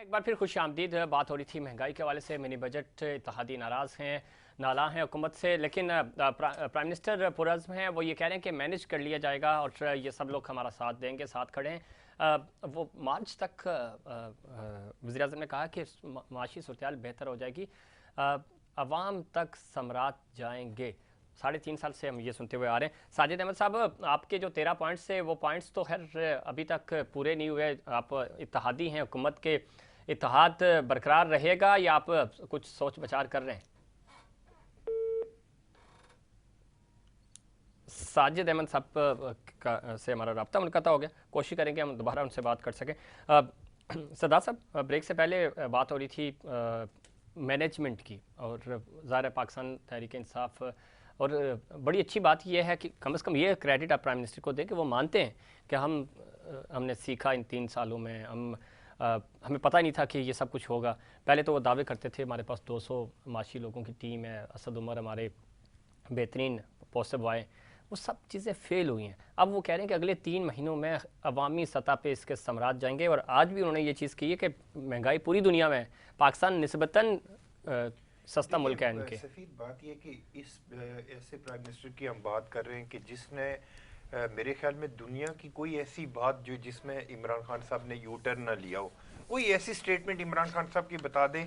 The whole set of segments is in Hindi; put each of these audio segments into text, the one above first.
एक बार फिर खुश आमदीद। बात हो रही थी महंगाई के हवाले से। मिनी बजट इत्तेहादी नाराज़ हैं, नाला हैं हुकूमत से, लेकिन प्राइम मिनिस्टर पुरज़्म हैं। वो ये कह रहे हैं कि मैनेज कर लिया जाएगा और ये सब लोग हमारा साथ देंगे, साथ खड़े हैं। वो मार्च तक वज़ीर-ए-आज़म ने कहा कि माशी सूरत बेहतर हो जाएगी, अवाम तक समरात जाएंगे। 3.5 साल से हम ये सुनते हुए आ रहे हैं। साजिद अहमद साहब, आपके जो 13 पॉइंट्स थे वो पॉइंट्स तो खैर अभी तक पूरे नहीं हुए। आप इत्तेहादी हैं, हुकूमत के इत्तेहाद बरकरार रहेगा या आप कुछ सोच विचार कर रहे हैं? साजिद अहमद साहब से हमारा रब्ता मुनक़ता हो गया। कोशिश करेंगे हम दोबारा उनसे बात कर सकें। सरदार साहब, ब्रेक से पहले बात हो रही थी मैनेजमेंट की, और ज़ाहिर पाकिस्तान तहरीक इंसाफ, और बड़ी अच्छी बात यह है कि कम से कम ये क्रेडिट आप प्राइम मिनिस्टर को दें कि वो मानते हैं कि हमने सीखा इन 3 सालों में। हमें पता ही नहीं था कि ये सब कुछ होगा। पहले तो वो दावे करते थे हमारे पास 200 माशी लोगों की टीम है, असद उमर हमारे बेहतरीन पोस्टर बॉय, वो सब चीज़ें फ़ेल हुई हैं। अब वो कह रहे हैं कि अगले 3 महीनों में अवामी सतह पे इसके समरात जाएंगे। और आज भी उन्होंने ये चीज़ की है कि महंगाई पूरी दुनिया में है, पाकिस्तान निस्बतन सस्ता मुल्क है इनके। सफीद बात यह कि इस ऐसे प्राइम मिनिस्टर की हम बात कर रहे हैं कि जिसने मेरे ख्याल में दुनिया की कोई ऐसी बात जो जिसमें इमरान खान साहब ने यू टर्न ना लिया हो, कोई ऐसी स्टेटमेंट इमरान खान साहब की बता दें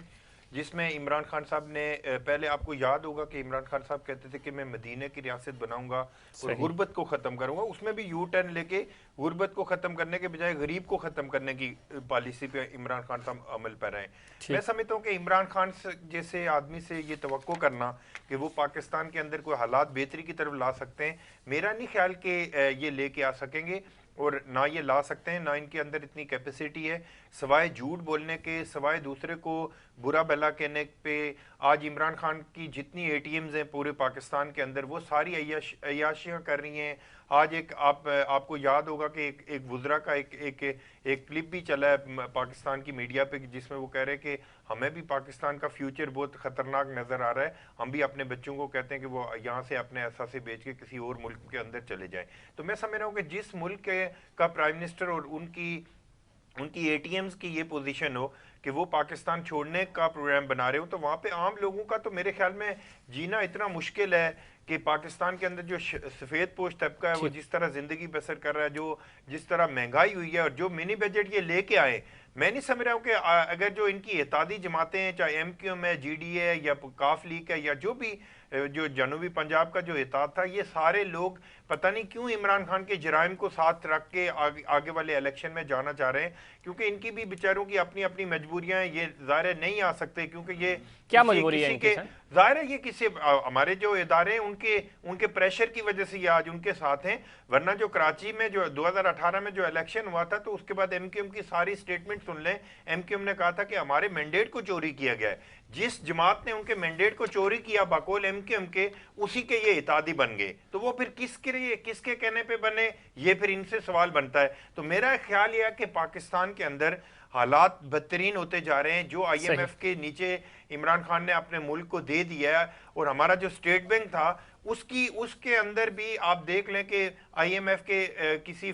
जिसमें इमरान खान साहब ने पहले आपको याद होगा कि इमरान खान साहब कहते थे कि मैं मदीने की रियासत बनाऊंगा और गुर्बत को ख़त्म करूंगा। उसमें भी यू टर्न लेके गुर्बत को ख़त्म करने के बजाय गरीब को ख़त्म करने की पॉलिसी पे इमरान खान साहब अमल पर हैं। मैं समझता हूँ कि इमरान खान जैसे आदमी से ये तवक्को करना कि वो पाकिस्तान के अंदर कोई हालात बेहतरी की तरफ ला सकते हैं, मेरा नहीं ख्याल कि ये लेके आ सकेंगे। और ना ये ला सकते हैं, ना इनके अंदर इतनी कैपेसिटी है। सवाए झूठ बोलने के, सवाए दूसरे को बुरा भला कहने पे, आज इमरान खान की जितनी एटीएम्स हैं पूरे पाकिस्तान के अंदर वो सारी अय्याशियाँ कर रही हैं। आज एक आपको याद होगा कि एक वुज़रा का एक क्लिप भी चला है पाकिस्तान की मीडिया पे जिसमें वो कह रहे हैं कि हमें भी पाकिस्तान का फ्यूचर बहुत ख़तरनाक नज़र आ रहा है, हम भी अपने बच्चों को कहते हैं कि वो यहाँ से अपने असासे बेच के किसी और मुल्क के अंदर चले जाएं। तो मैं समझ रहा हूँ कि जिस मुल्क का प्राइम मिनिस्टर और उनकी एटीएम्स की ये पोजीशन हो कि वो पाकिस्तान छोड़ने का प्रोग्राम बना रहे हो, तो वहाँ पे आम लोगों का तो मेरे ख्याल में जीना इतना मुश्किल है कि पाकिस्तान के अंदर जो सफ़ेद पोश तबका है वो जिस तरह ज़िंदगी बसर कर रहा है, जो जिस तरह महंगाई हुई है और जो मिनी बजट ये लेके आए, मैं नहीं समझ रहा हूँ कि अगर जो इनकी इत्तेहादी जमातें हैं, चाहे MQM है, GDA है या काफ लीग है या जो भी जो जनूबी पंजाब का जो इत्तेहाद था, ये सारे लोग पता नहीं क्यों इमरान खान के जराइम को साथ रख के आगे वाले इलेक्शन में जाना चाह रहे हैं, क्योंकि इनकी भी बेचारों की अपनी अपनी मजबूरियां हैं। ये ज़ाहिर नहीं आ सकते क्योंकि ये क्या मजबूरी है इनकी सर? ज़ाहिर है ये किसी हमारे जो इदारे हैं उनके प्रेशर की वजह से ये आज उनके साथ हैं। वरना जो कराची में जो 2018 में जो इलेक्शन हुआ था, तो उसके बाद MQM की सारी स्टेटमेंट सुन लें। MQM ने कहा था कि हमारे मैंडेट को चोरी किया गया है। जिस जमात ने उनके मैंडेट को चोरी किया बकौल MQM के, उसी के ये इत्तेहादी बन गए। तो वो फिर किसके कहने पे बने, ये फिर इनसे सवाल बनता है। तो मेरा ख्याल यह है कि पाकिस्तान के अंदर हालात बदतरीन होते जा रहे हैं। जो IMF के नीचे इमरान खान ने अपने मुल्क को दे दिया है, और हमारा जो स्टेट बैंक था उसके अंदर भी आप देख लें कि IMF के किसी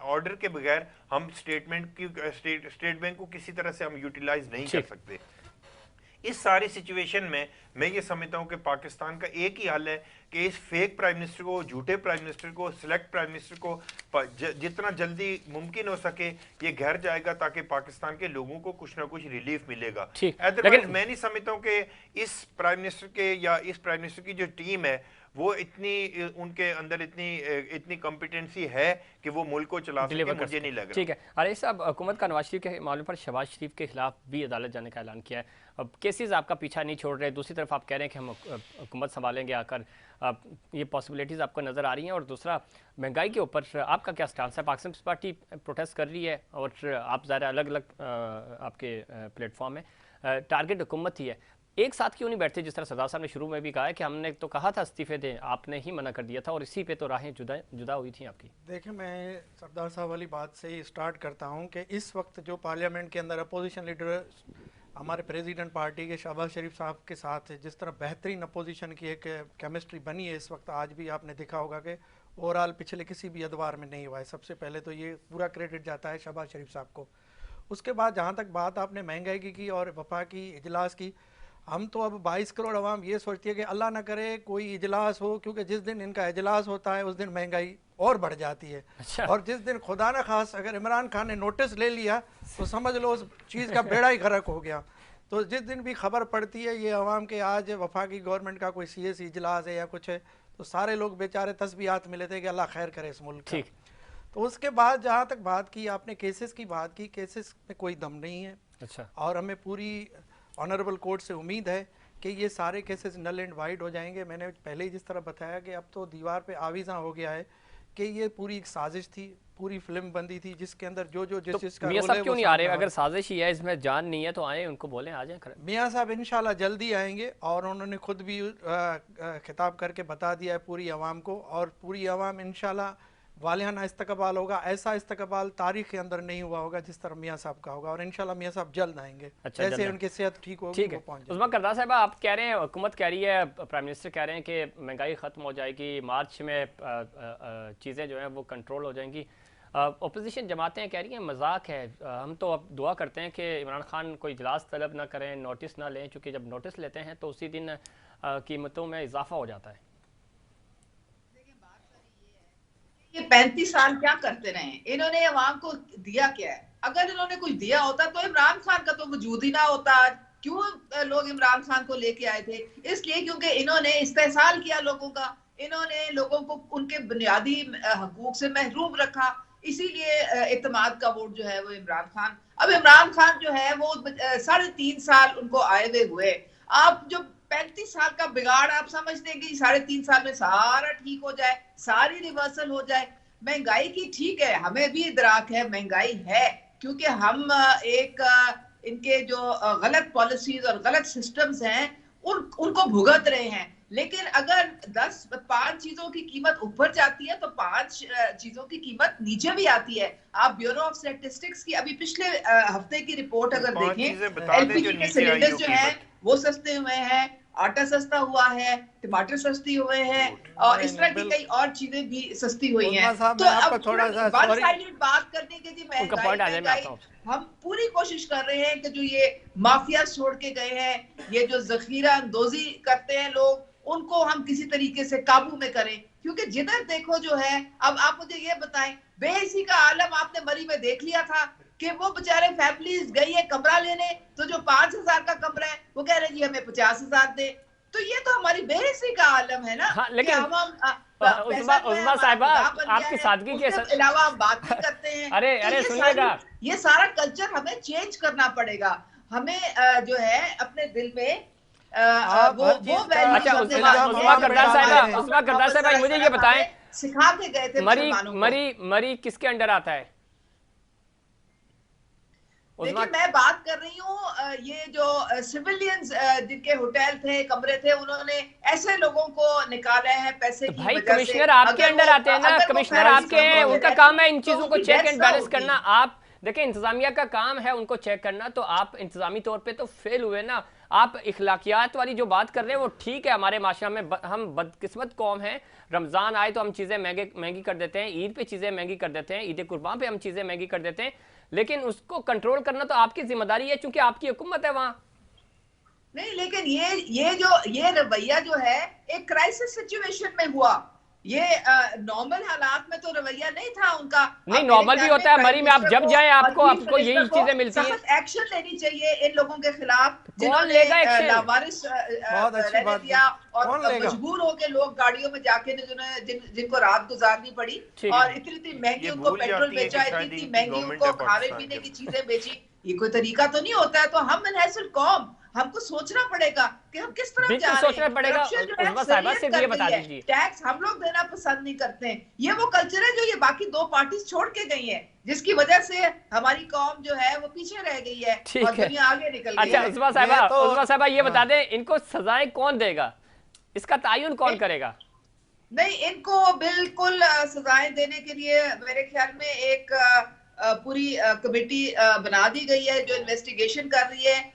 ऑर्डर के बगैर हम स्टेट बैंक को किसी तरह से हम यूटिलाइज नहीं कर सकते। इस सारी सिचुएशन में मैं ये समझता हूं कि पाकिस्तान का एक ही हल है कि इस फेक प्राइम मिनिस्टर को, झूठे प्राइम मिनिस्टर को, सिलेक्ट प्राइम मिनिस्टर को जितना जल्दी मुमकिन हो सके ये घर जाएगा, ताकि पाकिस्तान के लोगों को कुछ ना कुछ रिलीफ मिलेगा। अदरवाइज मैं नहीं समझता हूं कि इस प्राइम मिनिस्टर के या इस प्राइम मिनिस्टर की जो टीम है वो उनके अंदर इतनी कॉम्पिटेंसी है कि वो मुल्क को चला सके, मुझे नहीं लग रहा। ठीक है। अरे साहब, हुकूमत का नवाज शरीफ के मामले पर शहबाज शरीफ के खिलाफ भी अदालत जाने का ऐलान किया है। अब केसेस आपका पीछा नहीं छोड़ रहे, दूसरी तरफ आप कह रहे हैं कि हम हुकूमत संभालेंगे आकर। ये पॉसिबिलिटीज़ आपको नज़र आ रही हैं। और दूसरा, महंगाई के ऊपर आपका क्या स्टांस है? पाकिस्तान पीपल्स पार्टी प्रोटेस्ट कर रही है और आप ज़रा अलग अलग आपके प्लेटफॉर्म में टारगेट हुकूमत ही है। एक साथ क्यों नहीं बैठते, जिस तरह सरदार साहब ने शुरू में भी कहा है कि हमने तो कहा था इस्तीफे दें, आपने ही मना कर दिया था, और इसी पे तो राहें जुदा हुई थी आपकी। देखिए, मैं सरदार साहब वाली बात से ही स्टार्ट करता हूं कि इस वक्त जो पार्लियामेंट के अंदर अपोजिशन लीडर हमारे प्रेसिडेंट पार्टी के शहबाज शरीफ साहब के साथ है, जिस तरह बेहतरीन अपोजिशन की एक केमिस्ट्री बनी है इस वक्त, आज भी आपने देखा होगा कि ओवरऑल पिछले किसी भी अदवार में नहीं हुआ है। सबसे पहले तो ये पूरा क्रेडिट जाता है शहबाज शरीफ साहब को। उसके बाद जहाँ तक बात आपने महंगाई की और वफा की इजलास की, हम तो अब 22 करोड़ अवाम ये सोचती है कि अल्लाह ना करे कोई इजलास हो, क्योंकि जिस दिन इनका इजलास होता है उस दिन महंगाई और बढ़ जाती है। अच्छा। और जिस दिन खुदा न खास अगर इमरान खान ने नोटिस ले लिया तो समझ लो उस चीज़ का बेड़ा ही गर्क हो गया। तो जिस दिन भी खबर पड़ती है ये अवाम के आज वफाकी गवर्नमेंट का कोई सीएसी इजलास है या कुछ है, तो सारे लोग बेचारे तस्बीहात में लेते हैं कि अल्लाह खैर करे इस मुल्क का। ठीक। तो उसके बाद जहाँ तक बात की आपने केसेस की बात की, केसेस में कोई दम नहीं है। अच्छा। और हमें पूरी ऑनरेबल कोर्ट से उम्मीद है कि ये सारे केसेस नल एंड वाइड हो जाएंगे। मैंने पहले ही जिस तरह बताया कि अब तो दीवार पे आवीज़ा हो गया है कि ये पूरी एक साजिश थी, पूरी फिल्म बंदी थी जिसके अंदर जो तो जिस का मियां रोल साहब है क्यों वो नहीं आ रहे? सामने अगर साजिश ही है, इसमें जान नहीं है, तो आए, उनको बोलें आ जाएं। मियाँ साहब इंशाल्लाह जल्दी आएंगे और उन्होंने खुद भी खिताब करके बता दिया है पूरी आवाम को, और पूरी आवाम इंशाल्लाह वालिहाना इस्तकबाल होगा। ऐसा इस्तकबाल तारीख के अंदर नहीं हुआ होगा जिस तरह मियाँ साहब का होगा, और इंशाल्लाह मियाँ साहब जल्द आएंगे। अच्छा, जैसे जल्द उनकी सेहत ठीक होगी ठीक है। वो पहुँच उस्मा जाएंगे। करदार साहब, आप कह रहे हैं, हुकूमत कह रही है, प्राइम मिनिस्टर कह रहे हैं कि महंगाई ख़त्म हो जाएगी, मार्च में चीज़ें जो हैं वो कंट्रोल हो जाएंगी। अपोजिशन जमातें कह रही हैं मजाक है। हम तो अब दुआ करते हैं कि इमरान खान कोई इजलास तलब ना करें, नोटिस ना लें, क्योंकि जब नोटिस लेते हैं तो उसी दिन कीमतों में इजाफा हो जाता है। ये 35 साल क्या करते रहे? इन्होंने अवाम को दिया क्या है? अगर इन्होंने कुछ दिया होता तो इमरान खान का तो वजूद ही ना होता। क्यों लोग इमरान खान को लेके आए थे? इसलिए क्योंकि इन्होंने इस्तेहसाल किया लोगों का, इन्होंने लोगों को उनके बुनियादी हकूक से महरूम रखा, इसीलिए इत्तेमाद का वोट जो है वो इमरान खान। अब इमरान खान जो है वो 3.5 साल उनको आए हुए हुए, आप जो 35 साल का बिगाड़ आप समझते हैं कि 3.5 साल में सारा ठीक हो जाए, सारी रिवर्सल हो जाए? महंगाई की ठीक है, हमें भी इदराक है महंगाई है, क्योंकि हम एक इनके जो गलत पॉलिसीज और गलत सिस्टम्स हैं उनको भुगत रहे हैं। लेकिन अगर 5 चीजों की कीमत ऊपर जाती है तो 5 चीजों की कीमत नीचे भी आती है। आप ब्यूरो ऑफ स्टैटिस्टिक्स की अभी पिछले हफ्ते की रिपोर्ट अगर देखें, एलपीजी के सिलेंडर्स जो हैं वो सस्ते हुए हैं, आटा सस्ता हुआ है, टमाटर सस्ती हुए हैं, और इस तरह की कई और चीजें भी सस्ती हुई हैं। तो अब थोड़ा सा वन साइडेड बात करने के जी महंगाई, हम पूरी कोशिश कर रहे हैं कि जो ये माफिया छोड़ के गए हैं, ये जो जखीरा अंदोजी करते हैं लोग, उनको हम किसी तरीके से काबू में करें। क्योंकि जिधर देखो जो है, अब आप मुझे ये बताएं, बेहिसी का आलम आपने मरी में देख लिया था कि वो बेचारे फैमिलीज गई है कमरा लेने, तो जो 5,000 का कमरा है वो कह रहे जी हमें 50,000 दे। तो ये तो हमारी बेहिसी का आलम है ना। हाँ, लेकिन उस्मा साहिबा, आपकी सादगी के अलावा हम बात नहीं करते हैं। अरे सुनिएगा, ये सारा कल्चर हमें चेंज करना पड़ेगा। हमें जो है अपने दिल में अच्छा उस्मा करदार साहिबा मुझे ये बताएं, सिखा के गए थे मरी किसके अंडर आता है? देखिए मैं बात कर रही हूँ, ये जो सिविलियंस जिनके होटल थे, कमरे थे, उन्होंने ऐसे लोगों को निकाला है पैसे की भाई। वजह कमिश्नर से। आपके अंडर आते हैं ना, कमिश्नर आपके हैं, उनका काम है इन चीजों को चेक एंड बैलेंस करना। आप देखें, इंतजामिया का काम है उनको चेक करना, तो आप इंतजामी तौर पे तो फेल हुए ना। आप इखलाकियात वाली जो बात कर रहे हैं वो ठीक है, हमारे माशरा में हम बदकिस्मत कौम हैं। रमज़ान आए तो हम चीज़ें महंगी कर देते हैं, ईद पे चीज़ें महंगी कर देते हैं, ईद कुर्बान पे हम चीज़ें महंगी कर देते हैं, लेकिन उसको कंट्रोल करना तो आपकी जिम्मेदारी है, क्योंकि आपकी हुकूमत है वहाँ। नहीं, लेकिन ये रवैया जो है एक क्राइसिस सिचुएशन में हुआ। ये नॉर्मल हालात में तो रवैया नहीं था उनका। नहीं, नॉर्मल भी होता है मरी में, आप जब जाएं आपको यही चीजें मिलती हैं। सख्त एक्शन लेनी चाहिए इन लोगों के खिलाफ कौन लेगा एक्शन? लावारिस रहने दिया और मजबूर होके लोग गाड़ियों में जाके जिनको रात गुजारनी पड़ी, और इतनी महंगी उनको पेट्रोल बेचा, इतनी महंगी उनको खाने पीने की चीजें बेची। ये कोई तरीका तो नहीं होता है। तो हम मनहसर कौम, हमको सोचना पड़ेगा कि हम किस तरफ जा रहे हैं। टैक्स हम लोग देना पसंद नहीं करते हैं। ये वो कल्चर है जो ये बाकी 2 पार्टी छोड़ के गई है, जिसकी वजह से हमारी कौम जो है वो पीछे रह गई है और दुनिया आगे निकल गई है। अच्छा उस्मा साहिबा ये बता दें, इनको सजाएं कौन देगा, इसका तयन कौन करेगा? नहीं, इनको बिल्कुल सजाएं देने के लिए मेरे ख्याल में एक पूरी कमेटी बना दी गई है जो इन्वेस्टिगेशन कर रही है,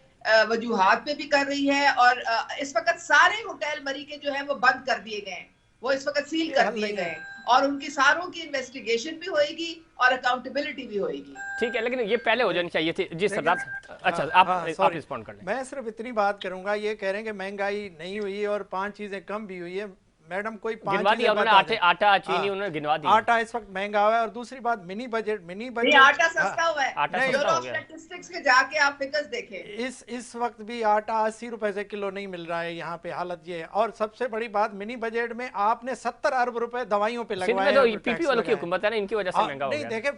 वजूहात पे भी कर रही है। और इस वक्त सारे होटल मरी के जो है वो बंद कर दिए गए हैं, वो इस वक्त सील कर दिए गए हैं। और उनकी सारों की इन्वेस्टिगेशन भी होएगी और अकाउंटेबिलिटी भी होएगी। ठीक है, लेकिन ये पहले हो जानी चाहिए थी जी सरदार। अच्छा, आप रिस्पॉन्ड कर लें। मैं सिर्फ इतनी बात करूंगा, ये कह रहे हैं कि महंगाई नहीं हुई और 5 चीजें कम भी हुई है। मैडम कोई 5 गिनवा दिया उन्होंने, आटा चीनी उन्होंने गिनवा दी। आटा इस वक्त महंगा हुआ है। और दूसरी बात मिनी बजट आटा सस्ता हुआ है। आटा सस्ता हो गया। स्टैटिस्टिक्स के जाके आप फिगर्स देखें, इस वक्त भी आटा 80 रुपए से किलो नहीं मिल रहा है यहाँ पे, हालत ये है। और सबसे बड़ी बात, मिनी बजट में आपने 70 अरब रुपए दवाइयों पे लगवाए हैं। पीपी वालों की हुकूमत है ना, इनकी वजह से महंगा हो गया। नहीं देखे,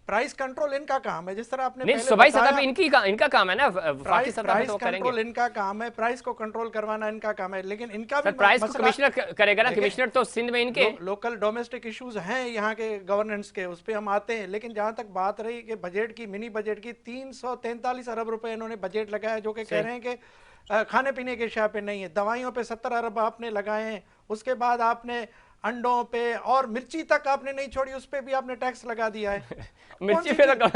प्राइस कंट्रोल इनका काम है, जिस तरह आपने नहीं, सूबाई सतह पे इनका काम है ना, प्राइस कंट्रोल इनका काम है, प्राइस को कंट्रोल करवाना इनका काम है। लेकिन इनका भी प्राइस को कमिश्नर करेगा ना, कमिश्नर तो सिंध में इनके लोकल डोमेस्टिक इश्यूज हैं यहाँ के गवर्नेंस के, उस पे हम आते हैं। लेकिन जहां तक बात रही कि बजट की, मिनी बजट की 343 अरब रुपए इन्होंने बजट लगाया, जो कि कह रहे हैं कि खाने पीने के शय पे नहीं है। दवाइयों पे 70 अरब आपने लगाए हैं, उसके बाद आपने अंडों पे और मिर्ची तक आपने नहीं छोड़ी, उस पे भी आपने टैक्स लगा दिया है। मिर्ची पे कह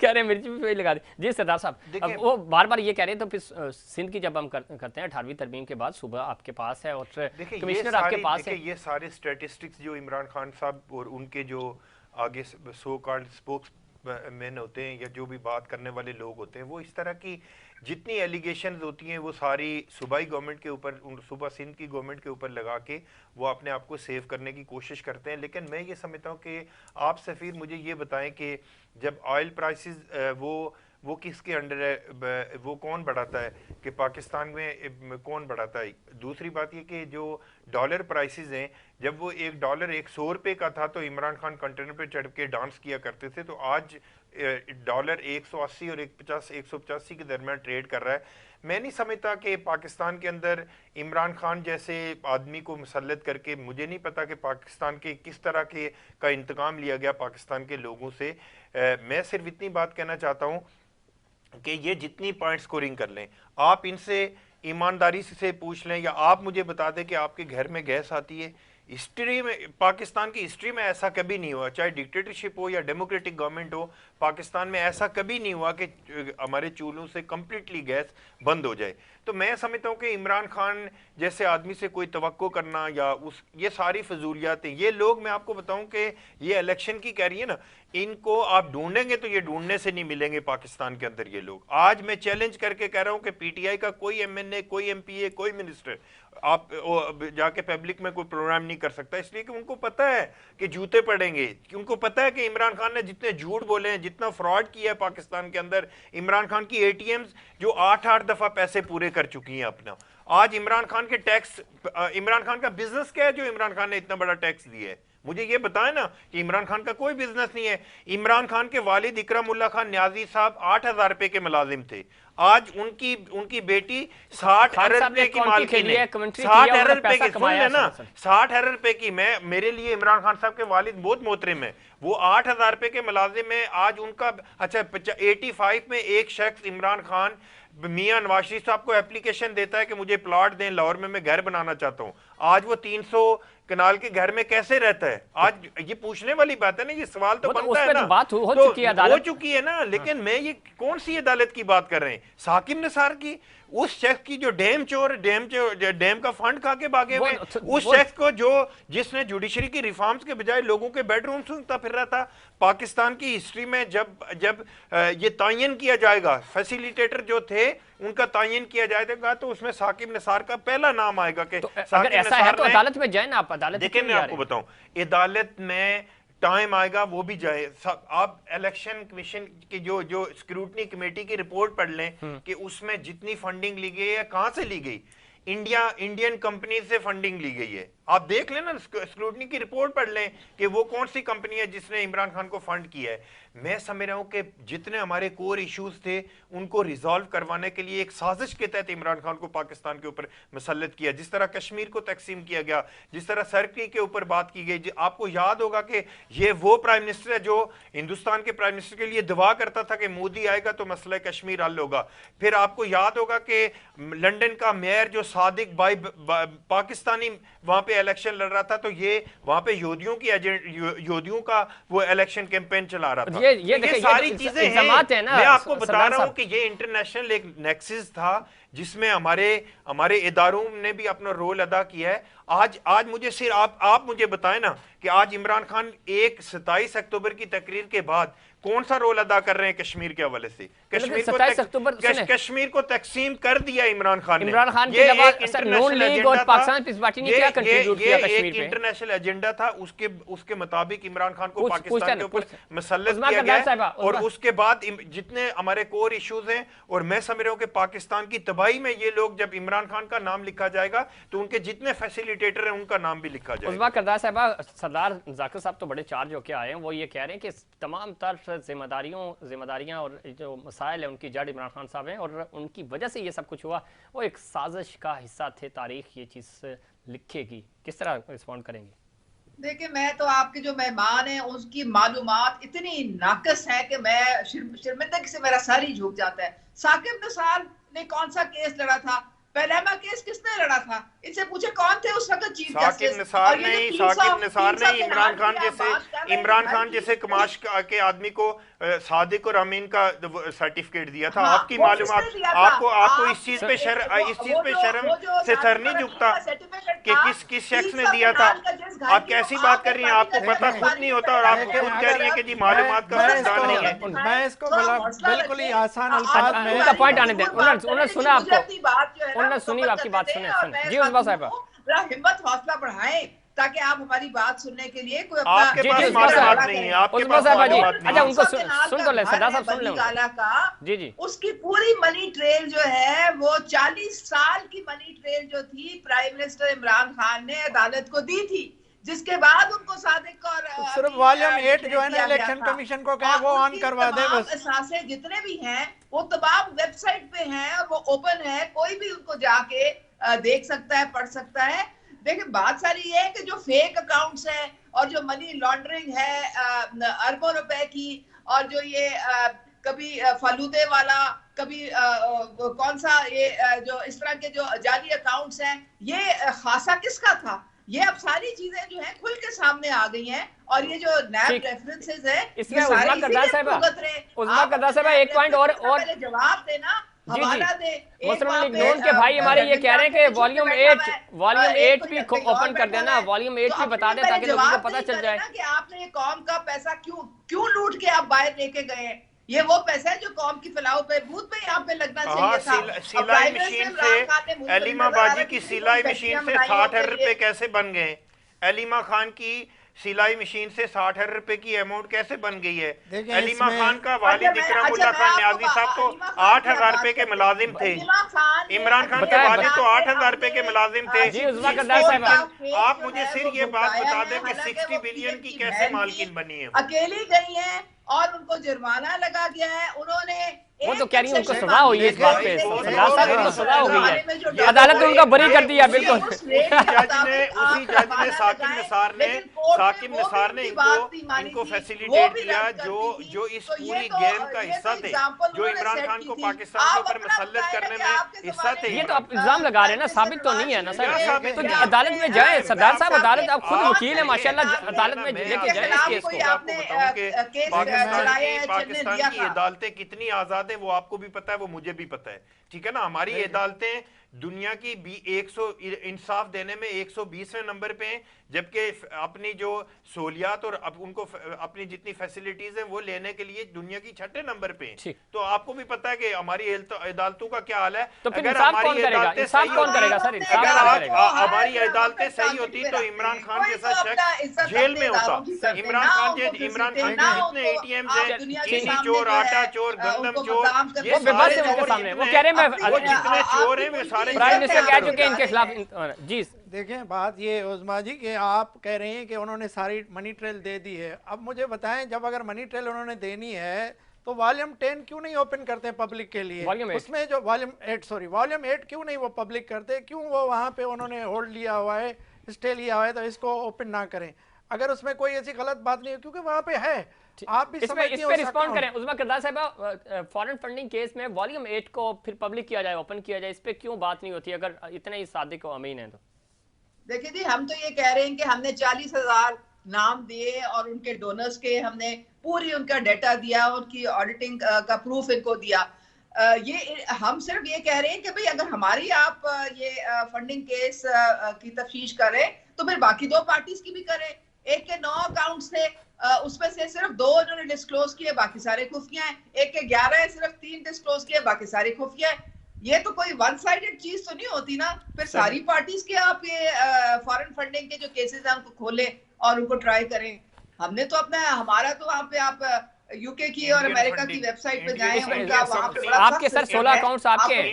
रहे हैं, मिर्ची पे लगा दी। जी सरदार साहब, अब वो बार बार ये कह रहे हैं, तो फिर सिंध की जब हम करते हैं 18वीं तरमीम के बाद, सुबह आपके पास है और कमिश्नर आपके पास है। ये सारे स्टैटिस्टिक्स जो इमरान खान साहब और उनके जो आगे सो कॉल्ड स्पोक्स मैन होते हैं या जो भी बात करने वाले लोग होते हैं, वो इस तरह की जितनी एलिगेशंस होती हैं वो सारी सूबाई गवर्नमेंट के ऊपर, सूबा सिंध की गवर्नमेंट के ऊपर लगा के वो अपने आप को सेव करने की कोशिश करते हैं। लेकिन मैं ये समझता हूँ कि आप सफ़ीर मुझे ये बताएं कि जब ऑयल प्राइसेस वो किसके अंडर है, वो कौन बढ़ाता है, कि पाकिस्तान में कौन बढ़ाता है। दूसरी बात ये कि जो डॉलर प्राइसेस हैं, जब वो $1 100 रुपये का था तो इमरान खान कंटेनर पे चढ़ के डांस किया करते थे, तो आज डॉलर 180 और 185 के दरमियान ट्रेड कर रहा है। मैं नहीं समझता कि पाकिस्तान के अंदर इमरान खान जैसे आदमी को मुसल्लत करके, मुझे नहीं पता कि पाकिस्तान के किस तरह के का इंतकाम लिया गया पाकिस्तान के लोगों से। मैं सिर्फ इतनी बात कहना चाहता हूँ कि ये जितनी पॉइंट स्कोरिंग कर लें, आप इनसे ईमानदारी से पूछ लें, या आप मुझे बता दें कि आपके घर में गैस आती है। हिस्ट्री में, पाकिस्तान की हिस्ट्री में ऐसा कभी नहीं हुआ, चाहे डिक्टेटरशिप हो या डेमोक्रेटिक गवर्नमेंट हो, पाकिस्तान में ऐसा कभी नहीं हुआ कि हमारे चूल्हों से कंप्लीटली गैस बंद हो जाए। तो मैं समझता हूँ कि इमरान खान जैसे आदमी से कोई तवक्को करना या ये सारी फजूलियात हैं। ये लोग, मैं आपको बताऊं कि ये इलेक्शन की कह रही है ना, इनको आप ढूंढेंगे तो ये ढूंढने से नहीं मिलेंगे पाकिस्तान के अंदर ये लोग। आज मैं चैलेंज करके कह रहा हूं कि पीटीआई का कोई MNA, कोई MPA, कोई मिनिस्टर आप जाके पब्लिक में कोई प्रोग्राम नहीं कर सकता, इसलिए कि उनको पता है कि जूते पड़ेंगे, कि उनको पता है कि इमरान खान ने जितने झूठ बोले हैं, जितना फ्रॉड किया है पाकिस्तान के अंदर। इमरान खान की ATMs जो 8-8 दफा पैसे पूरे कर चुकी हैं अपना। आज इमरान खान के टैक्स, इमरान खान का बिजनेस क्या है जो इमरान खान ने इतना बड़ा टैक्स दिया है? मुझे ये बताएं ना कि इमरान खान का कोई बिजनेस नहीं है। इमरान खान के वालिद इकरामुल्लाह खान न्याजी साहब 8,000 रुपए के मुलाजिम थे, आज उनकी बेटी 60 अरब रुपए की मालकिन है। 60 अरब रुपए की, सुन लेना, 60 अरब रुपए की। मेरे लिए इमरान खान साहब के वालिद बहुत मोहतरम है, वो 8,000 रुपए के मुलाजिम है। आज उनका, अच्छा 85 में एक शख्स इमरान खान मियां नवाज शरीफ साहब को एप्लीकेशन देता है कि मुझे प्लॉट दें लाहौर में, मैं घर बनाना चाहता हूं। आज वो 300 कनाल के घर में कैसे रहता है? आज ये पूछने वाली बात है ना, ये सवाल तो बनता है ना। बात हो चुकी है ना, लेकिन मैं ये कौन सी अदालत की बात कर रहे हैं? साकिब निसार की, उस शख्स की जो डैम का फंड खा के भागे हुए, उस शख्स को जिसने जुडिशरी की रिफॉर्म्स के बजाय लोगों के बेडरूम सूंघता फिर रहा था। पाकिस्तान की हिस्ट्री में जब ये तायन किया जाएगा, फैसिलिटेटर जो थे उनका तायन किया जाएगा, तो उसमें साकिब निसार का पहला नाम आएगा। कि अगर ऐसा है तो अदालत में जाए ना आप, अदालत देखिए मैं आपको बताऊं, अदालत में टाइम आएगा वो भी जाए। आप इलेक्शन कमीशन की जो स्क्रूटनी कमेटी की रिपोर्ट पढ़ लें कि उसमें जितनी फंडिंग ली गई है, कहां से ली गई? इंडियन कंपनी से फंडिंग ली गई है। आप देख लेना, स्क्रूटनी की रिपोर्ट पढ़ लें कि वो कौन सी कंपनी है जिसने इमरान खान को फंड किया है। मैं समझ रहा हूं कि जितने हमारे कोर इश्यूज थे उनको रिजॉल्व करवाने के लिए एक साजिश के तहत इमरान खान को पाकिस्तान के ऊपर मुसल्लत किया। जिस तरह कश्मीर को तकसीम किया गया, जिस तरह सर्की के ऊपर बात की गई, आपको याद होगा कि ये वो प्राइम मिनिस्टर है जो हिंदुस्तान के प्राइम मिनिस्टर के लिए दुआ करता था कि मोदी आएगा तो मसला कश्मीर हल होगा। फिर आपको याद होगा कि लंदन का मेयर जो सादिक भाई पाकिस्तानी वहां पे इलेक्शन लड़ रहा था, तो ये वहां पे योधियों का वो इलेक्शन कैंपेन चला रहा था। ये सारी चीजें हैं। मैं आपको बता रहा हूं कि ये इंटरनेशनल एक नेक्सस था जिसमें हमारे इदारों ने भी अपना रोल अदा किया है। आज मुझे सिर्फ आप मुझे बताएं ना कि आज इमरान खान 27 अक्टूबर की तकरीर के बाद कौन सा रोल अदा कर रहे हैं कश्मीर के हवाले से? कश्मीर को तकसीम कर दिया इमरान खान ने। के अलावा नून लीग और पाकिस्तान पीपल्स पार्टी ने क्या कंट्रीब्यूट किया कश्मीर पे? इंटरनेशनल एजेंडा था, उसके मुताबिक इमरान खान को पाकिस्तान के ऊपर मुसल्लत किया गया। और उसके बाद जितने हमारे कोर इश्यूज हैं, और मैं समझ रहा हूं कि पाकिस्तान की तबाही में ये लोग, जब इमरान खान का नाम लिखा जाएगा तो उनके जितने फैसिलिटेटर हैं उनका नाम भी लिखा जाएगा। सरदार जाकिर साहब तो बड़े चार्ज होके आए हैं, वो ये कह रहे हैं कि तमाम तर जिम्मेदारियां और जो मसाइल है उनकी जड़ इमरान खान साहब हैं और उनकी वजह से ये सब कुछ हुआ, वो एक साजिश का हिस्सा थे, तारीख ये चीज़ लिखेगी। किस तरह रिस्पॉन्ड करेंगे? देखिए, मैं तो आपके जो मेहमान हैं उसकी मालूमात इतनी नाकस है कि मैं शर्मिंदगी से मेरा सर ही झुक जाता है। साकिब निसार ने कौन सा केस लड़ा था? पहला केस किसने लड़ा था? इनसे पूछे कौन थे उस वक्त चीफ जस्टिस? साकिब निसार ने इमरान खान जैसे कमाश के आदमी को सादिक और अमीन का सर्टिफिकेट दिया था। हाँ, आपकी मालूमात आपको इस चीज पे शर्म से सर नहीं झुकता कि किस शख्स ने दिया था? आप कैसी बात कर रही हैं? आपको पता खुद नहीं होता और आप खुद कह रही हैं कि जी मालूमात का फैसला नहीं है। मैं इसको बिल्कुल ही आसान अल्फाज में उनका पॉइंट आने दें। उन्होंने सुना आपको, उन्होंने सुनी आपकी बात, सुने जी उस्मा साहिबा। हिम्मत हौसला बढ़ाएं ताकि आप हमारी बात सुनने के लिए कोई आपके पास मालूमात नहीं है, आपके पास मालूमात नहीं है। अच्छा, उनको सुन तो ले, सरदार साहब सुन ले। जी उसकी पूरी मनी ट्रेल जो है वो 40 साल की मनी ट्रेल जो थी प्राइम मिनिस्टर इमरान खान ने अदालत को दी थी, जिसके बाद उनको सादिक और सिर्फ वॉल्यूम 8 जो है ना इलेक्शन कमीशन को कहे वो ऑन करवा दे बस। एहसासें जितने भी हैं वो तमाम वेबसाइट पे हैं और वो ओपन है, कोई भी उनको जाके देख सकता है, पढ़ सकता है। देखिए, बात सारी ये है कि जो फेक अकाउंट्स हैं और जो मनी लॉन्ड्रिंग है अरबों रुपए की, और जो ये कभी फालूदे वाला, कभी कौन सा ये जो इस तरह के जो जाली अकाउंट्स हैं, ये खासा किसका था? ये अब सारी चीजें जो है खुल के सामने आ गई हैं। और ये जो नैब रेफरेंसेस है इसमें उस्मा करदार साहब एक पॉइंट और जवाब देना, हवाला दे। मुस्लिम लीग नून के भाई हमारे ये कह रहे हैं कि वॉल्यूम 8 भी ओपन कर देना, वॉल्यूम 8 भी बता दें ताकि लोगों को पता चल जाए कि आपने ये कौम का पैसा क्यों लूट के आप बाहर लेके गए हैं। ये वो पैसा है जो कौम की फलाह पे बूथ पे यहाँ पे लगना चाहिए था। सिलाई मशीन से एलिमा बाजी की सिलाई मशीन से 60,000 रुपए कैसे बन गए? एलिमा खान की सिलाई मशीन से 60,000 रुपए की अमाउंट कैसे बन गई है? एलिमा खान का वालिद इकरामुल्लाह खान न्याजी साहब तो 8,000 रुपए के मुलाजिम थे। इमरान खान के वालिद तो 8,000 रुपए के मुलाजिम थे। आप मुझे सिर्फ ये बात बता दें कि 60 बिलियन की कैसे मालकिन बनी है? अकेली गई है और उनको जुर्माना लगा गया है। उन्होंने वो तो कह रही है उनको सजा हुई है इस बात पे, सरदार साहब उनको सजा हो गई है, अदालत ने उनका बरी कर दिया। बिल्कुल उसी जज ने साकिब निसार ने इनको फैसिलिटेट किया जो इस पूरी गेम का हिस्सा थे, जो इमरान खान को पाकिस्तान के ऊपर मुसल्लत करने में हिस्सा थे। ये तो आप इल्जाम लगा रहे हैं ना, साबित तो नहीं है ना सर। तो अदालत में जाए सरदार साहब, अदालत आप खुद वकील है माशाल्लाह, अदालत में लेके जाए इस केस को। पाकिस्तान की अदालतें कितनी आजाद है वो आपको भी पता है, वो मुझे भी पता है, ठीक है ना। हमारी अदालतें दुनिया की 100 इंसाफ देने में 120वें नंबर पे हैं, जबकि अपनी जो सहूलियात और उनको अपनी जितनी फैसिलिटीज हैं वो लेने के लिए दुनिया की 6ठे नंबर पे हैं। तो आपको भी पता है कि हमारी अदालतों का क्या हाल है। तो अगर हमारी अदालतें हमारी अदालतें सही होती तो इमरान खान जैसा शख्स जेल में होता। इमरान खान के जितने ATM है, चीनी चोर, आटा चोर, गंदम चोर, ये सारे जितने चोर हैं वे सारे प्राइम मिनिस्टर कह चुके हैं इनके खिलाफ। जी देखें, बात ये उस्मा जी कि आप कह रहे हैं कि उन्होंने सारी मनी ट्रेल दे दी है। अब मुझे बताएं, जब अगर मनी ट्रेल उन्होंने देनी है तो वॉल्यूम 10 क्यों नहीं ओपन करते हैं पब्लिक के लिए? उसमें जो वॉल्यूम 8 क्यों नहीं वो पब्लिक करते? क्यों वो वहाँ पे उन्होंने होल्ड लिया हुआ है, स्टे लिया हुआ है, तो इसको ओपन ना करें अगर उसमें कोई ऐसी गलत बात नहीं है, क्योंकि वहाँ पे है। आप भी इस पे रिस्पॉन्ड करें। उस्मा करदार साहब, फॉरेन फंडिंग केस में वॉल्यूम 8 को फिर पब्लिक किया जाए, ओपन किया जाए, इस पे क्यों बात नहीं होती अगर इतने ही सादिक और अमीन है तो? देखिए जी, हम तो ये कह रहे हैं कि हमने 40,000 नाम दिए और उनके डोनर्स के हमने पूरी उनका डेटा दिया, उनकी ऑडिटिंग का प्रूफ इनको दिया। ये हम सिर्फ ये कह रहे हैं कि भाई अगर हमारी आप ये फंडिंग केस की तफ्तीश करें तो फिर बाकी 2 पार्टीज की भी करें। एक के 9 अकाउंट्स थे, उसमें से सिर्फ 2 उन्होंने डिस्क्लोज किए, बाकी सारे खुफिया हैं। एक के 11 है, सिर्फ 3 डिस्क्लोज किए, बाकी सारे खुफिया है। ये तो कोई वन साइडेड चीज तो नहीं होती ना। फिर सारी पार्टीज के आप ये फॉरेन फंडिंग के जो केसेस हैं उनको खोलें और उनको ट्राई करें। हमने तो अपना, हमारा तो वहाँ पे आप यूके की और अमेरिका की वेबसाइट पे जाएं, उनका वहाँ पे बड़ा आपके सर 16 अकाउंट्स आपके हैं,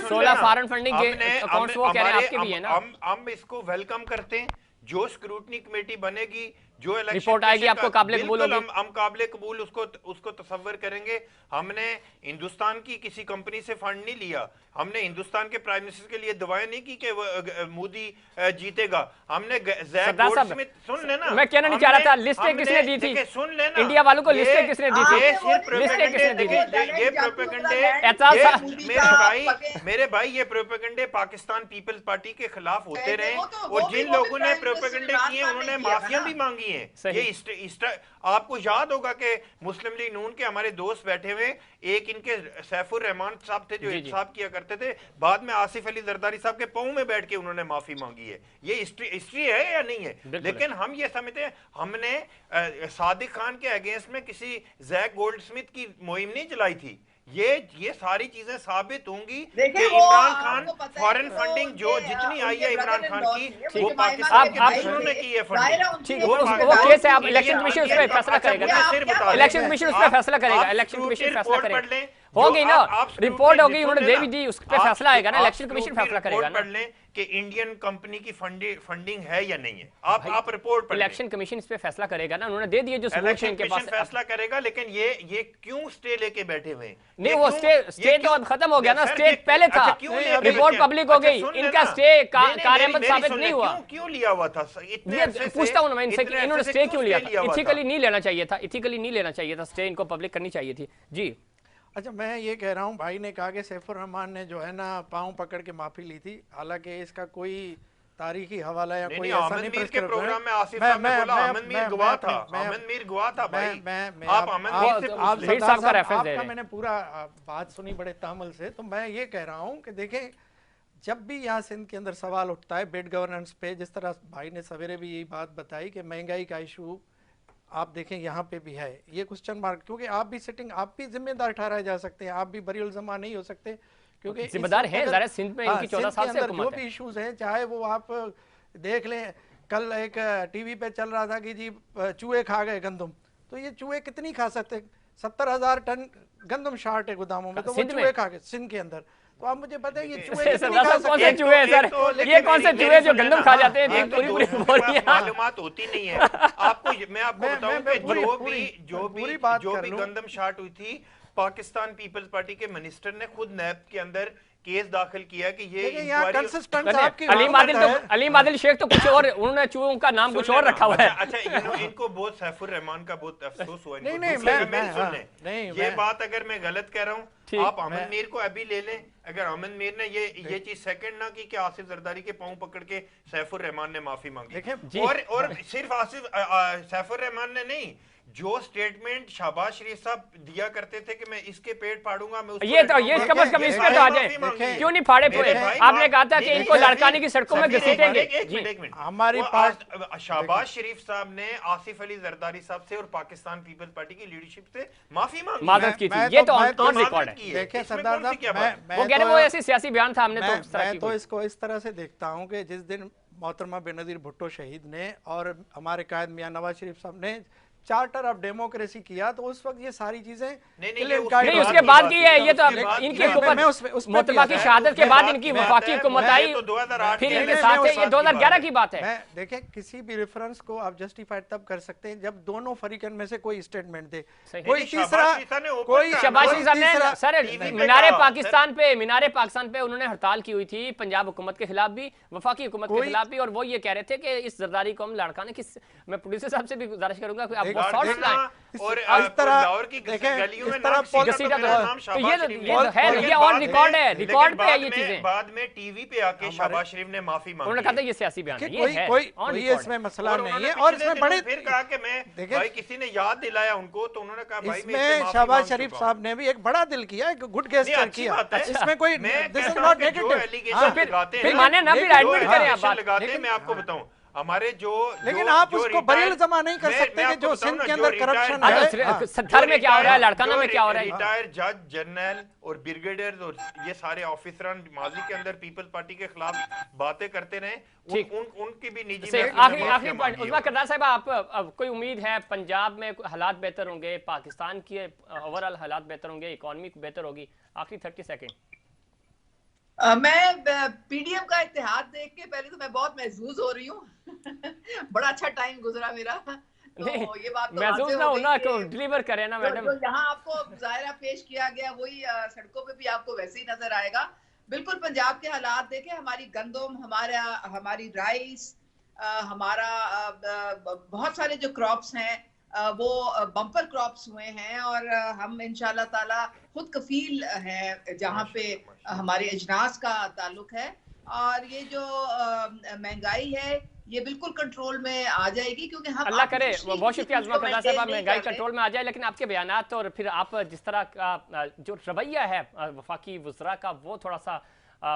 16 फॉरेन फंडिंग के अकाउंट्स वो कह रहे हैं आपके भी है ना। हम इसको वेलकम करते हैं। जो स्क्रूटनी कमेटी बनेगी, जो रिपोर्ट आएगी, आपको काबिल कबूल होगी, हम काबिल कबूल उसको तसव्वुर करेंगे। हमने हिंदुस्तान की किसी कंपनी से फंड नहीं लिया, हमने हिंदुस्तान के प्राइम मिनिस्टर के लिए दुआएं नहीं की कि मोदी जीतेगा। हमने सुन लेना, मैं कहना नहीं चाह रहा था, लिस्टें किसने दी थी? सुन लेना, इंडिया वालों को लिस्टें किसने दी थी? लिस्टें किसने दी थी? ये प्रोपेगेंडे, मेरे भाई ये प्रोपेगेंडे पाकिस्तान पीपल्स पार्टी के खिलाफ होते रहे, और जिन लोगों ने प्रोपेगेंडे किए उन्होंने माफिया भी मांगी है। ये आपको याद होगा कि मुस्लिम लीग नून के हमारे दोस्त बैठे हुए, एक इनके सैफुर रहमान साहब थे जो इंसाफ किया करते थे, बाद में आसिफ अली जरदारी साहब के पांव में बैठ के उन्होंने माफी मांगी है। ये हिस्ट्री है या नहीं है? लेकिन हम ये समझते हैं, हमने सादिक खान के अगेंस्ट में किसी जैक गोल्डस्मिथ की मुहिम नहीं चलाई थी। ये सारी चीजें साबित होंगी कि इमरान खान फॉरेन फंडिंग जो जितनी आई है इमरान खान की, वो पाकिस्तान के दुश्मनों ने की है फंडिंग। ठीक है, वो केस है, आप इलेक्शन कमीशन उस पर फैसला करेगा, इलेक्शन कमीशन उस पर फैसला करेगा, इलेक्शन कमीशन फैसला करेगा, होगी ना, रिपोर्ट होगी, उन्होंने दे भी दी, उस पर फैसला आएगा ना, इलेक्शन कमीशन फैसला करेगा ना। पढ़ लें कि इंडियन कंपनी की फंडिंग है या नहीं है, आप रिपोर्ट पढ़ लें। इलेक्शन कमीशन इस पे फैसला करेगा ना, उन्होंने दे दिए जो सबूत है इनके पास, फैसला करेगा। लेकिन ये क्यों स्टे लेके बैठे हुए हैं? नहीं, वो स्टे तो अब खत्म हो गया ना, स्टे पहले था, रिपोर्ट पब्लिक हो गई, इनका स्टे कार्यान्वयन साबित नहीं हुआ। क्यों लिया हुआ था? पूछता हूं मैं इनसे, इन्होंने स्टे क्यों लिया था? इथिकली नहीं लेना चाहिए था, इथिकली नहीं लेना चाहिए था स्टे, इनको पब्लिक करनी चाहिए थी जी। अच्छा, मैं ये कह रहा हूँ, भाई ने कहा कि सैफुर रहमान ने जो है ना पाँव पकड़ के माफी ली थी, हालांकि इसका कोई तारीखी हवाला या कोई ऐसा नहीं के प्रोग्राम में आसिफ साहब ने बोला अहमद मीर गवाह था, अहमद मीर गवाह था भाई। आप अहमद मीर से आप सरदार साहब, आपका मैंने पूरा बात सुनी बड़े तहम्मुल से, तो मैं ये कह रहा हूँ कि देखें, जब भी यहाँ सिंध के अंदर सवाल उठता है बेड गवर्नेंस पे, जिस तरह भाई ने सवेरे भी यही बात बताई कि महंगाई का इशू आप देखें यहाँ पे भी है, ये क्वेश्चन मार्क, क्योंकि आप भी सिटिंग, आप भी जिम्मेदार ठहराए जा सकते हैं, आप भी बरीउल ज़मा नहीं हो सकते, क्योंकि जिम्मेदार हैं ज़रा सिंध में, इनकी 14 साल से हुकूमत है। जो भी इश्यूज हैं, चाहे वो आप देख लें, कल एक टीवी पे चल रहा था कि जी चूहे खा गए गंदम, तो ये चूहे कितनी खा सकते? 70,000 टन गंदम शार्ट है गोदामों में, तो वो चूहे खा गए सिंध के अंदर। तो आप मुझे पता है ये चूहे कौन से चूहे हैं सर? ये कौन से चूहे जो गंदम खा जाते हैं? पूरी मालूमात होती नहीं है आपको। मैं आपको बताऊं कि जो भी गंदम शार्ट हुई थी, पाकिस्तान पीपल्स पार्टी के मिनिस्टर ने खुद नैब के अंदर केस दाखिल किया कि ये अली मादिल शेख तो कुछ और, उन्होंने चूहों का नाम कुछ और रखा हुआ है। अच्छा, इनको बहुत सैफुर रहमान का बहुत अफसोस हुआ। नहीं, ये बात अगर मैं गलत कह रहा हूँ, आप अहमद मीर को अभी ले लें। अगर अहमद मीर ने ये चीज सेकंड ना की कि आसिफ जरदारी के पांव पकड़ के सैफुर रहमान ने माफी मांगी, और सिर्फ आसिफ सैफुर रहमान ने नहीं, जो स्टेटमेंट शहबाज शरीफ साहब दिया करते थे कि मैं इसके पेट फाड़ूंगा, मैं ये कम अज कम इस पे तो आ जाए, क्यों नहीं फाड़े पूरे? आपने कहा था कि इनको लड़काने की सड़कों में घसीटेंगे। हमारी पार्ट शहबाज शरीफ साहब ने आसिफ अली जरदारी साहब से और पाकिस्तान पीपल्स पार्टी की लीडरशिप से माफी मादरत की थी, ये तो ऑन रिकॉर्ड है। देखिए सरदार साहब, वो कह रहे वो ऐसी सियासी बयान था, हमने तो इसको इस तरह से देखता हूँ कि जिस दिन मोहतरमा बेनज़ीर भुट्टो शहीद ने और हमारे कायद मियां नवाज शरीफ साहब ने चार्टर ऑफ डेमोक्रेसी किया, तो उस वक्त ये सारी चीजें नहीं उसके बाद की है। ये तो इनकी हुकूमत मोहतरमा की शहादत के बाद इनकी वफाकी हुकूमत आई, फिर इनके साथ है। ये 2011 की बात है। देखें, किसी भी रेफरेंस को आप जस्टिफाइड तब कर सकते हैं जब दोनों फरीकन में से कोई स्टेटमेंट दे, कोई तीसरा, कोई शहबाज शरीफ सर मीनारे पाकिस्तान पे उन्होंने हड़ताल की हुई थी, पंजाब हुकूमत के खिलाफ भी, वफाकी हुकूमत के खिलाफ भी, और वो ये कह रहे थे कि इस जरदारी को हम लड़काने की। मैं प्रोड्यूसर साहब से भी गुजारिश करूंगा कि वो शॉर्ट्स लाए और इस तरह लाहौर की देखें, गलियों में इस तरह नाम घसीटा तो मेरा तो नाम ये शहबाज तो शरीफ ये तो है, लेकिन ये बाद ऑन में- रिकॉर्ड है, लेकिन रिकॉर्ड पे है बाद ये में- चीजें। बाद में टीवी पे आके शहबाज शरीफ ने माफी मांगी उन्होंने कहा था ये सियासी बयान है, कि ये कोई है कोई ऑन कोई रिकॉर्ड इसमें है। मसला और नहीं उन्होंने है, और पिछले इसमें दिनों बड़े फिर कहा कि मैं देखिए, भाई किसी ने याद दिलाया उनको तो उन्होंने कहा भाई मैं इससे इसमें माफी शहबाज मांग शरीफ चुका हूं। साहब ने भी एक बड़ा दिल किया, एक गुड नहीं, गेस्चर अच्छी किया। बात है। इसमें कोई मैं दिस इज कहता नॉट हूं कि जो नेगेटिव। allegation लगाते हैं फिर ना, माने ना, फिर जो एडमिट करें आप allegation बात। लगाते हैं, लेकिन- मैं आपको बताऊं हमारे जो लेकिन जो- आप जो उसको retired- बरियल जमा नहीं कर मैं सकते कि आपको जो बताऊं सिंध ना, के जो अंदर retired करप्शन हाँ, है। तो हाँ। सत्तर में क्या हो रहा है, लड़काना में क्या हो रहा है? रिटायर्ड जज जनरल और ब्रिगेडियर और ये सारे ऑफिसरान माजी के अंदर पीपल्स पार्टी के खिलाफ बातें करते रहे, ठीक। उनकी भी निजी से महफिल में आखिरी माफिया आखिरी पॉइंट मांगी उस्मा है। करदार साहब, आप अब कोई उम्मीद है पंजाब में हालात बेहतर होंगे, पाकिस्तान की ओवरऑल हालात बेहतर होंगे, इकोनॉमी बेहतर होगी? आखिरी 30 सेकंड। मैं पीडीएम का इत्तेहाद देख के पहले तो मैं बहुत महजूज हो रही हूँ बड़ा अच्छा टाइम गुजरा मेरा। तो नहीं, ये बात तो महसूस वाज़ेह ना हो हो गई ना, कि डिलीवर करें ना जो मैडम। जो यहाँ आपको जायरा पेश किया गया वही सड़कों पे भी आपको वैसे ही नजर आएगा। बिल्कुल पंजाब के हालात देखें, हमारी गंदम, हमारी राइस, हमारा बहुत सारे जो क्रॉप्स हैं वो बम्पर क्रॉप्स हुए हैं, और हम इंशाल्लाह ताला खुद कफील हैं जहाँ पे हमारे अजनास का ताल्लुक है। और ये जो महंगाई है ये बिल्कुल कंट्रोल में आ जाएगी, क्योंकि हम अल्लाह करे। artificially बहुत किसी शुक्रिया चीज़ अज़मा को करदार maintain साहब, नहीं महंगाई कर रहे। कंट्रोल में आ जाए, लेकिन आपके बयानात और फिर आप जिस तरह का जो रवैया है वफाकी वज़रा का, वो थोड़ा सा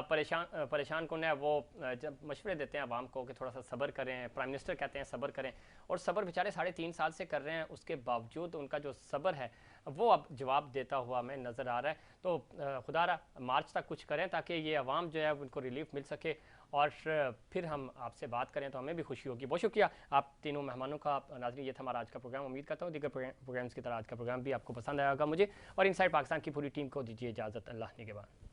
परेशान कौन है। वो जब मशवरे देते हैं आवाम को कि थोड़ा सा सब्र करें, प्राइम मिनिस्टर कहते हैं सब्र करें, और सब्र बेचारे 3.5 साल से कर रहे हैं, उसके बावजूद उनका जो सब्र है वो अब जवाब देता हुआ हमें नज़र आ रहा है। तो खुदारा मार्च तक कुछ करें ताकि ये आवाम जो है उनको रिलीफ मिल सके, और फिर हम आपसे बात करें तो हमें भी खुशी होगी। बहुत शुक्रिया आप तीनों मेहमानों का। नाज़रीन, ये था हमारा आज का प्रोग्राम। उम्मीद करता हूँ दीगर प्रोग्राम्स की तरह आज का प्रोग्राम भी आपको पसंद आएगा मुझे और इनसाइड पाकिस्तान की पूरी टीम को दीजिए इजाज़त। अल्लाह निगहबान।